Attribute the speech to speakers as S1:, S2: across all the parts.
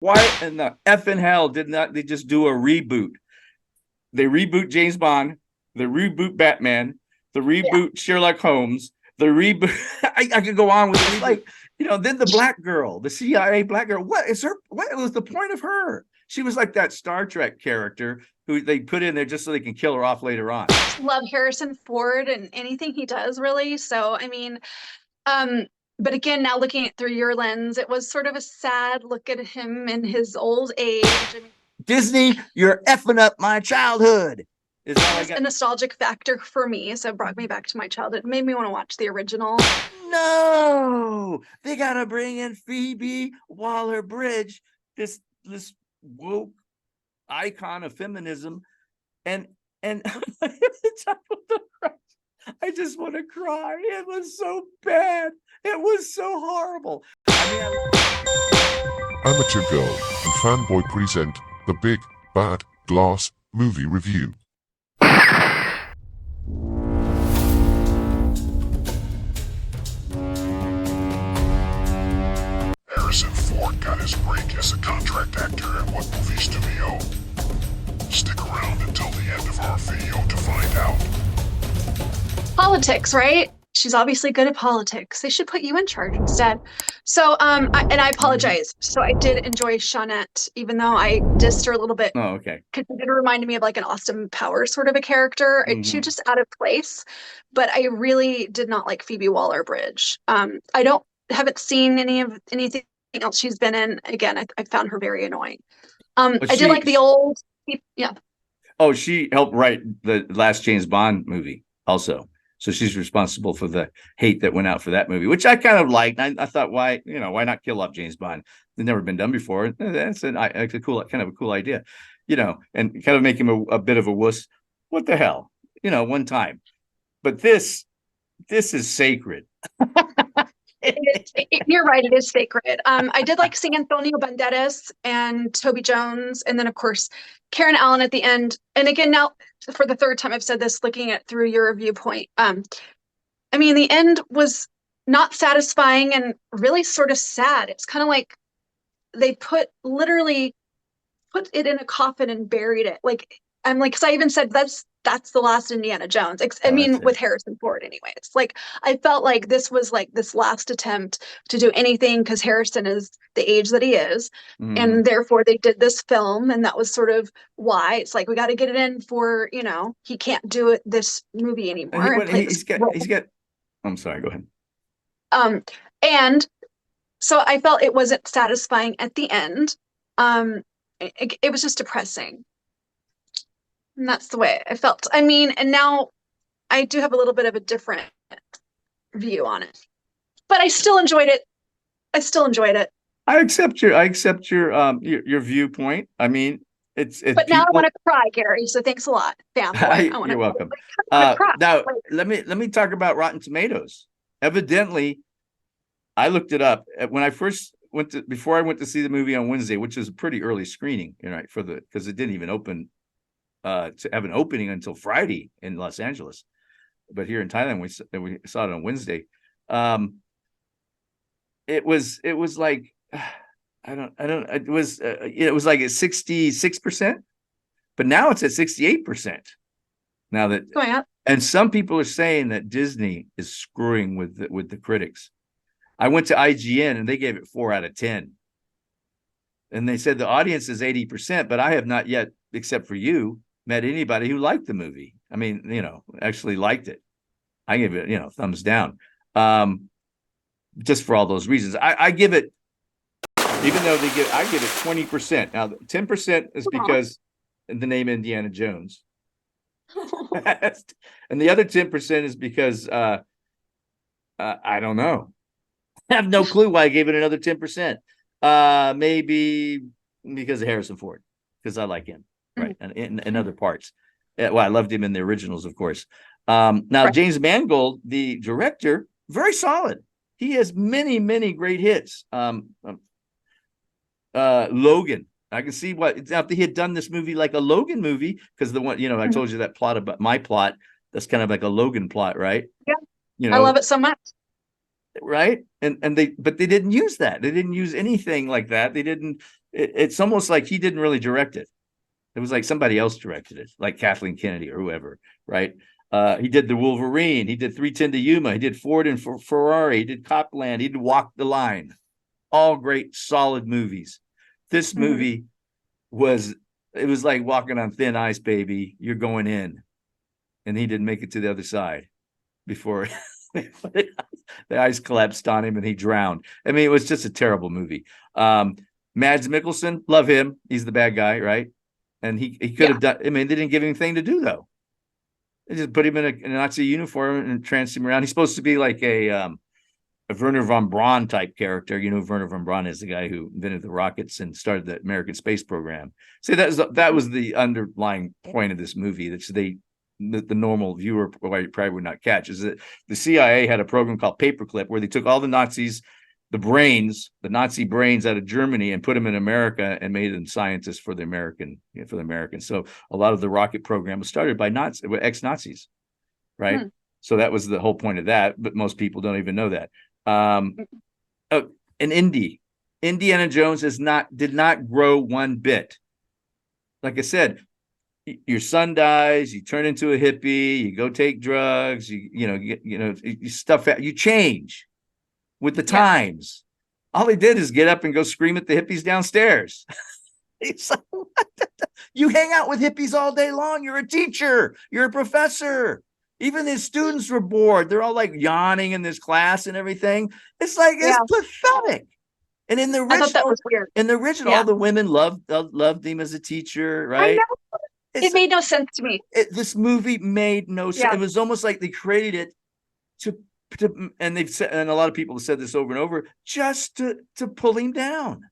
S1: Why in the effing hell did not they just do a reboot? They reboot James Bond, they reboot Batman, the
S2: Yeah.
S1: reboot Sherlock Holmes, the reboot. I could go on with this. Like, then the black girl, the CIA black girl. What is her? What was the point of her? She was like that Star Trek character who they put in there just so they can kill her off later on.
S2: Love Harrison Ford and anything he does, really. So, I mean, um, but again, now looking at through your lens, it was sort of a sad look at him in his old age. I mean,
S1: Disney, you're effing up my childhood. Is all I
S2: just a
S1: got.
S2: nostalgic factor for me. So it brought me back to my childhood. It made me want to watch the original.
S1: No, they gotta bring in Phoebe-Waller Bridge, this woke icon of feminism, and and I just want to cry. It was so bad. It was so horrible.
S3: Amateur Girl and Fanboy present the Big Bad Glass Movie Review. Harrison Ford got his break as a contract actor at what movie studio? Stick around until the end of our video to find out.
S2: Politics, right? She's obviously good at politics. They should put you in charge instead. So, I apologize. So I did enjoy Shawnette, even though I dissed her a little bit
S1: Oh, okay.
S2: because it reminded me of like an Austin Powers sort of a character. She was
S1: Mm-hmm.
S2: just out of place. But I really did not like Phoebe Waller-Bridge. I don't haven't seen anything else she's been in. Again, I found her very annoying.
S1: But
S2: I did like the old, yeah.
S1: she helped write the last James Bond movie also. So she's responsible for the hate that went out for that movie, which I kind of liked. I thought, why not kill off James Bond? It's never been done before. That's a cool, kind of a cool idea, and kind of make him a bit of a wuss. What the hell, one time. But this is sacred.
S2: You're right, it is sacred. I did like seeing Antonio Banderas and Toby Jones, and then of course Karen Allen at the end. And again, now for the third time I've said this, looking at through your viewpoint. I mean, the end was not satisfying and really sort of sad. It's kind of like they literally put it in a coffin and buried it. Like I'm like, because I even said that's the last Indiana Jones. I
S1: Oh, that's
S2: mean, with
S1: it.
S2: Harrison Ford, anyways. Like I felt like this was like this last attempt to do anything because Harrison is the age that he is,
S1: Mm-hmm.
S2: and therefore they did this film, and that was sort of why it's like we got to get it in for he can't do it this movie anymore and play this
S1: He's
S2: role.
S1: got. I'm sorry. Go ahead.
S2: Um, and so I felt it wasn't satisfying at the end. It was just depressing. And that's the way I felt. I mean, and now I do have a little bit of a different view on it, but I still enjoyed it. I still enjoyed it.
S1: I accept your viewpoint. I mean, it's
S2: But now I want
S1: people.
S2: to cry, Gary. So thanks a lot, fanboy. I want
S1: You're
S2: to
S1: welcome.
S2: cry.
S1: Now
S2: Like,
S1: let me talk about Rotten Tomatoes. Evidently, I looked it up when I first went to before I went to see the movie on Wednesday, which is a pretty early screening, right? Because it didn't even open to have an opening until Friday in Los Angeles, but here in Thailand we saw it on Wednesday. Um, it was like I don't it was like at 66%, but now it's at 68%. Now that
S2: going up.
S1: and some people are saying that Disney is screwing with the critics. I went to IGN and they gave it 4 out of 10. And they said the audience is 80%, but I have not yet, except for you, met anybody who liked the movie. I mean, actually liked it. I give it, thumbs down. Just for all those reasons. I give it, even though I give it 20%. Now, 10% is because the name Indiana Jones. And the other 10% is because I don't know. I have no clue why I gave it another 10%. Maybe because of Harrison Ford, because I like him, right? And in other parts. Well, I loved him in the originals, of course. Now,
S2: Right.
S1: James Mangold, the director, very solid. He has many, many great hits. Logan. I can see what after he had done this movie like a Logan movie, because the one, I told you that plot about my plot, that's kind of like a Logan plot, right?
S2: Yeah,
S1: You
S2: I
S1: know,
S2: love it so much.
S1: right? And they didn't use that. They didn't use anything like that. They didn't it's almost like he didn't really direct it. It was like somebody else directed it, like Kathleen Kennedy or whoever, right? He did the Wolverine. He did 310 to Yuma. He did Ford and Ferrari. He did Copland. He did Walk the Line. All great, solid movies. This movie it was like walking on thin ice, baby. You're going in. And he didn't make it to the other side before the ice collapsed on him and he drowned. I mean, it was just a terrible movie. Mads Mikkelsen, love him. He's the bad guy, right? And he could have done. I mean, they didn't give him anything to do though. They just put him in a Nazi uniform and tranced him around. He's supposed to be like a Werner von Braun type character. You know, Werner von Braun is the guy who invented the rockets and started the American space program. So that was the underlying point of this movie. That's the normal viewer probably would not catch, is that the CIA had a program called Paperclip where they took all the Nazis, the Nazi brains out of Germany and put them in America and made them scientists for the Americans. So a lot of the rocket program was started by ex-Nazis, right? So that was the whole point of that, but most people don't even know that. Indiana Jones did not grow one bit. Like I said, your son dies, you turn into a hippie, you go take drugs, you change with the times. All he did is get up and go scream at the hippies downstairs. It's like, you hang out with hippies all day long. You're a teacher, you're a professor. Even his students were bored. They're all like yawning in this class and everything. It's like, it's pathetic. And in the original, I thought that was weird. In the original, all the women loved him as a teacher, right?
S2: I know. It made no sense to me.
S1: This movie made no sense. It was almost like they created it and they've said, and a lot of people have said this over and over, just to pull him down,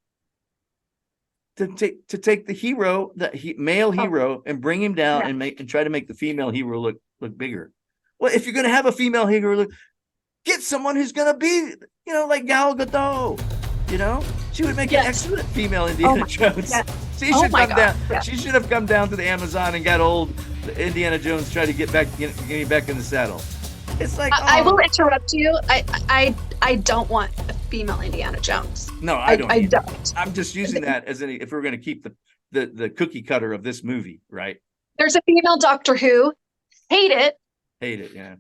S1: to take the hero, male hero, and bring him down and try to make the female hero look bigger. Well, if you're going to have a female hero, get someone who's going to be, like Gal Gadot. She would make an excellent female Indiana Jones.
S2: Yeah.
S1: She should come down. Yeah. She should have come down to the Amazon and got old Indiana Jones, try to get back in the saddle. It's like
S2: I will interrupt you. I don't want a female Indiana Jones.
S1: No, I don't. I'm just using that as if we're going to keep the cookie cutter of this movie, right?
S2: There's a female Doctor Who. Hate it.
S1: Yeah.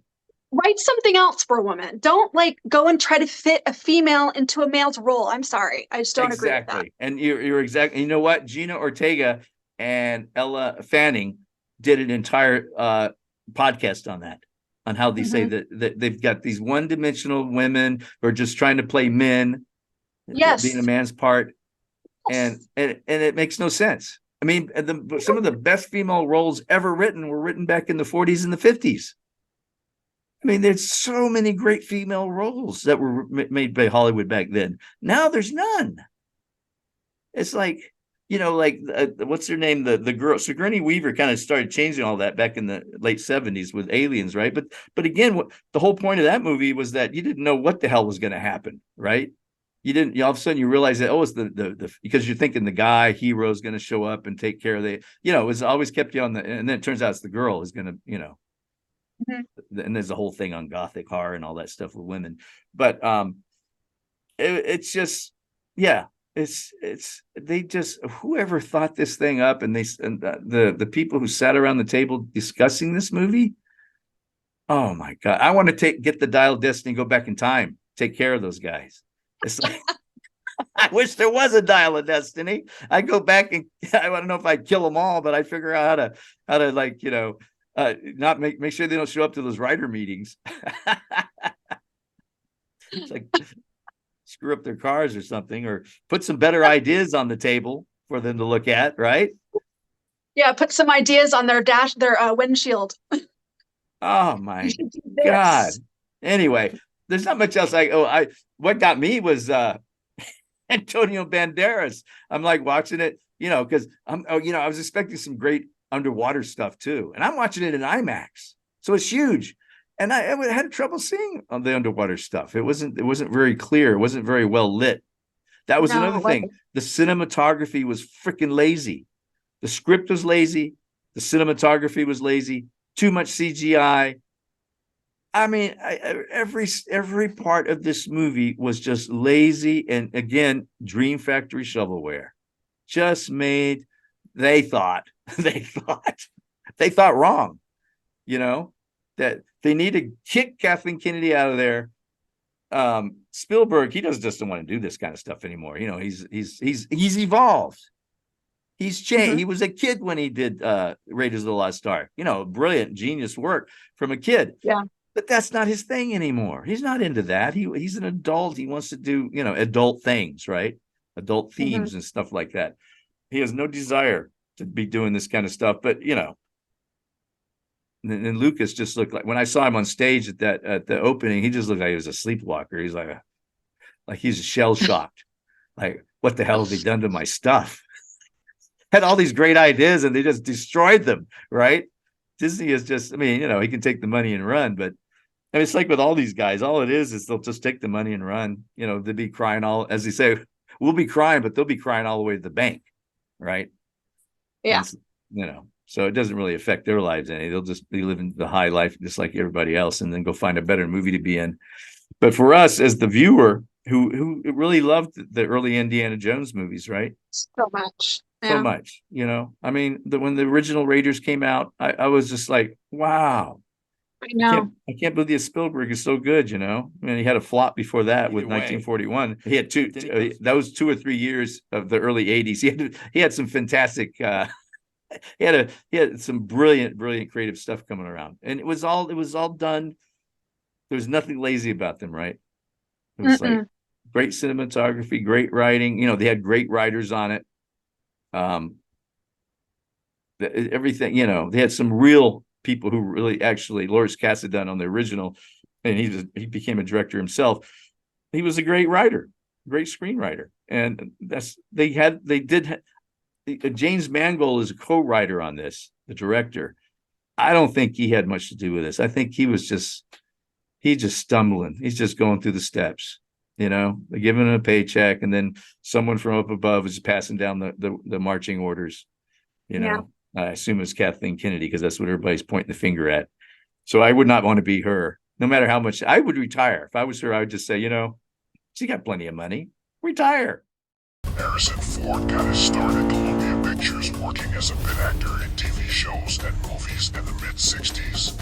S2: Write something else for a woman. Don't go and try to fit a female into a male's role. I'm sorry. I just don't agree with that.
S1: And you're exactly, you know what? Gina Ortega and Ella Fanning did an entire podcast on that, on how they say that they've got these one-dimensional women who are just trying to play men, being a man's part. And it makes no sense. I mean, some of the best female roles ever written were written back in the 40s and the 50s. I mean, there's so many great female roles that were made by Hollywood back then. Now there's none. It's like, what's her name? The girl, Sigourney Weaver, kind of started changing all that back in the late 70s with Aliens, right? But again, the whole point of that movie was that you didn't know what the hell was going to happen, right? You didn't. All of a sudden, you realize that it's the because you're thinking the guy hero is going to show up and take care of it was always kept you on and then it turns out it's the girl is going to and there's a whole thing on gothic horror and all that stuff with women, but it's just it's they just, whoever thought this thing up, and the people who sat around the table discussing this movie, oh my God, I want to get the Dial of Destiny, go back in time, take care of those guys. It's like I wish there was a Dial of Destiny. I go back and I don't know if I'd kill them all, but I'd figure out how to not make sure they don't show up to those writer meetings. It's like screw up their cars or something, or put some better ideas on the table for them to look at, right?
S2: Yeah, put some ideas on their windshield.
S1: Oh my God. Anyway, there's not much else. What got me was Antonio Banderas. I'm like watching it, because I was expecting some great underwater stuff too, and I'm watching it in IMAX, so it's huge, and I had trouble seeing the underwater stuff. It wasn't very clear. It wasn't very well lit. That was another thing. The cinematography was freaking lazy. The script was lazy. The cinematography was lazy. Too much CGI. I mean, every part of this movie was just lazy, and again, Dream Factory shovelware. just made, they thought they thought wrong, you know, that they need to kick Kathleen Kennedy out of there. Spielberg, he doesn't want to do this kind of stuff anymore. You know, he's evolved. He's changed. He was a kid when he did Raiders of the Lost Ark. You know, brilliant, genius work from a kid.
S2: Yeah.
S1: But that's not his thing anymore. He's not into that. He's an adult. He wants to do, you know, adult things, right? Adult themes and stuff like that. He has no desire to be doing this kind of stuff. But, you know, and Lucas just looked like, when I saw him on stage at the opening, he just looked like he was a sleepwalker. He's like he's shell shocked. Like, what the hell have they done to my stuff? Had all these great ideas and they just destroyed them, right? Disney is just, I mean, you know, he can take the money and run, but I mean, it's like with all these guys, all it is they'll just take the money and run. You know, they'll be crying all, as they say, we'll be crying, but they'll be crying all the way to the bank, right?
S2: Yeah.
S1: And, you know, so it doesn't really affect their lives any. They'll just be living the high life just like everybody else, and then go find a better movie to be in. But for us as the viewer who really loved the early Indiana Jones movies, right?
S2: So much.
S1: So much, you know. I mean, when the original Raiders came out, I was just like, wow.
S2: I know.
S1: I can't believe the Spielberg is so good, you know. I mean, he had a flop before that with 1941. He had those 2 or 3 years of the early 80s. He had some fantastic he had some brilliant creative stuff coming around. And it was all done. There was nothing lazy about them, right? It was like great cinematography, great writing. You know, they had great writers on it. Everything, you know, they had some real people who really actually, Lawrence Kasdan on the original, and he became a director himself. He was a great writer, great screenwriter. And James Mangold is a co-writer on this, the director. I don't think he had much to do with this. I think he's just stumbling. He's just going through the steps. You know, they're giving him a paycheck, and then someone from up above is passing down the marching orders. You know, I assume it's Kathleen Kennedy because that's what everybody's pointing the finger at. So I would not want to be her, no matter how much. I would retire. If I was her, I would just say, you know, she got plenty of money. Retire.
S3: Harrison Ford got his start at Columbia Pictures working as a bit actor in TV shows and movies in the mid-60s.